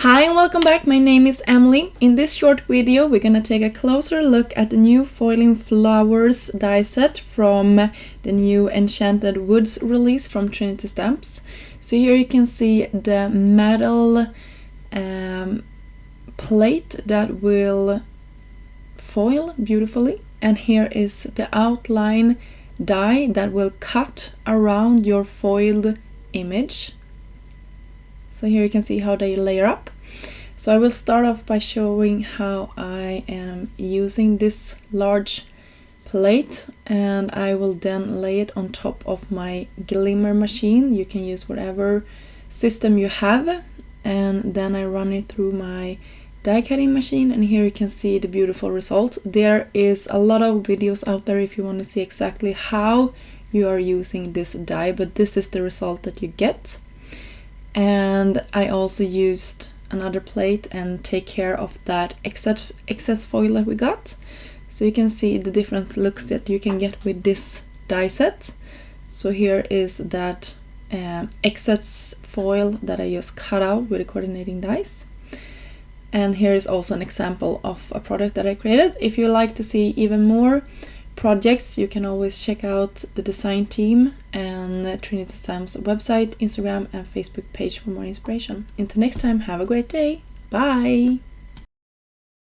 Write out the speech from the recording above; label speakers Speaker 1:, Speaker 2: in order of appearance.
Speaker 1: Hi and welcome back, my name is Emily. In this short video we're gonna take a closer look at the new foiling flowers die set from the new Enchanted Woods release from Trinity stamps. So here you can see the metal plate that will foil beautifully, and here is the outline die that will cut around your foiled image. So here you can see how they layer up. So I will start off by showing how I am using this large plate, and I will then lay it on top of my glimmer machine. You can use whatever system you have, and then I run it through my die cutting machine, and here you can see the beautiful result. There is a lot of videos out there if you want to see exactly how you are using this die, but this is the result that you get. And I also used another plate and take care of that excess foil that we got. So you can see the different looks that you can get with this die set. So here is that excess foil that I just cut out with the coordinating dies. And here is also an example of a product that I created. If you like to see even more projects, you can always check out the design team and Trinity Stamps website, Instagram and Facebook page for more inspiration. Until next time, have a great day. Bye!